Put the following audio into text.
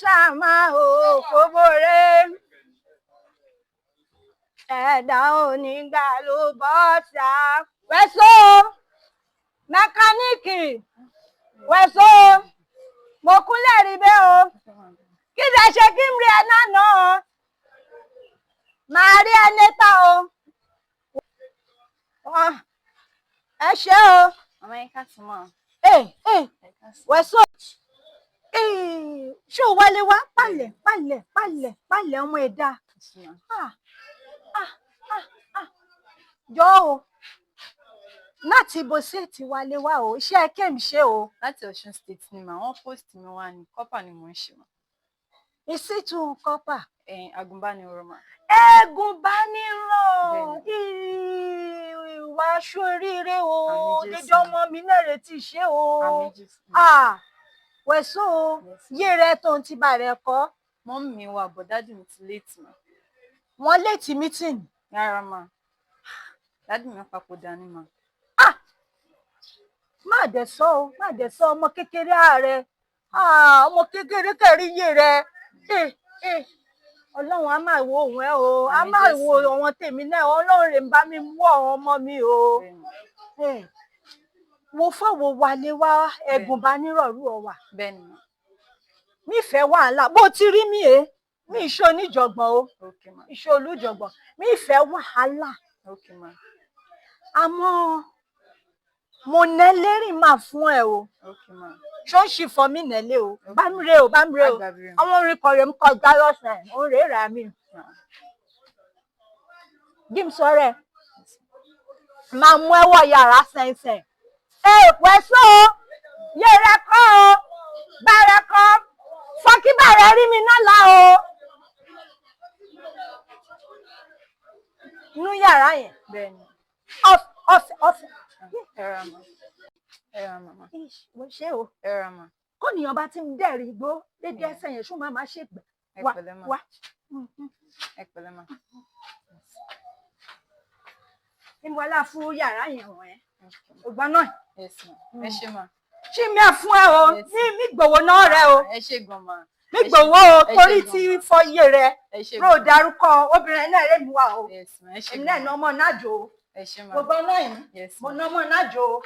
ṣàmà ò kóbóre ẹ̀dá onígbà ló bọ́ sá. Wẹ̀só mẹkáníìkì wẹ̀só mo kúnlẹ̀ rí bẹ́ẹ̀ o kí lè ṣe kí n rí ẹ náà máa rí ẹ níta o. Ẹ ṣé o. Ọmọ yín ká sí mọ́. Wẹ̀só ṣé o wálé wá pálẹ̀ ọmọ ẹ̀dá. Jọ o láti ibo ṣe ti wálé wá o iṣẹ́ kémi ṣe o. Láti Ọ̀ṣun state ni mà wọ́n post mi wá ní kọ́pà ni mò ń ṣe mọ́. Ìsìtú kọ́pà. Agùnbánirọ̀ mà. Ẹ̀gùnbánirọ̀ ìwà ṣoríire o dédé ọmọ mi náà retí ṣe o. Wẹ̀só yé rẹ tó ń ti bà rẹ kọ́. Mọ́mì mi wà bọ̀ dádì mi ti léètì mà. Wọ́n léètì mítìnì. Rárá mà dádì mi papòdà ni mà. Má dẹ̀ sọ ọmọ kékeré ààrẹ ọmọ kékeré kẹrí yé rẹ. Ọlọ́run á máa wo òun ẹ o á máa wo àwọn tèmi náà Ọlọ́run rè ń bá mi mú àwọn ọmọ mi o. Wo fọwọ́ wálé wá Ẹ̀gùnbánirọ̀ rú ọ wà. Bẹ́ẹ̀ni mà. Nífẹ̀ẹ́ wàhálà bó ti rí mi mi ìṣe oníjọ̀gbọ̀n o ìṣe olùjọ̀gbọ̀n mi ìfẹ́ wàhálà. Àmọ́ mo nẹ́lẹ́rìn máa fún ẹ o. Ṣó ń ṣì fọ mí nẹ́lẹ́ o bá mi re o àwọn orin kọ̀rẹ́ ń kọjá lọ́sàn-án òun rèé rà mí. Bí mi sọ rẹ̀ máa mú ẹwọ́ yàrá sẹ́nsẹ̀n. Wẹ̀só yé rẹ kọ́ o bá rẹ kọ́ fọ́kí bá rẹ rí mi náà lá o. Nú yàrá yẹn. Bẹ́ẹ̀ni. Ọ̀fẹ́. Ẹ̀rọ màmá. Ṣé o? Ẹ̀rọ mà. Kó nìyàn bá ti ń dẹ̀rí igbó dédé ẹsẹ̀ yẹn ṣó máa ṣègbè. Wá. Ẹ pẹ̀lẹ́ mà. Ìmọ̀lá fún yàrá yẹn wọ̀n ẹ́. Ògbọ́n náà. Ẹ ṣé mà. Ṣé mi à fún ẹ o? Mi gbòwó náà rẹ o. Ẹ ṣé gan mà. Mi gbòwó o torí tí fọyé rẹ. Ró darúkọ obìnrin náà rẹ̀ mi wà o. Èmi náà ná ọmọ náà jò o. Ẹ ṣé mà. Gbogbo náà yìí. Mo ná ọmọ náà jò o.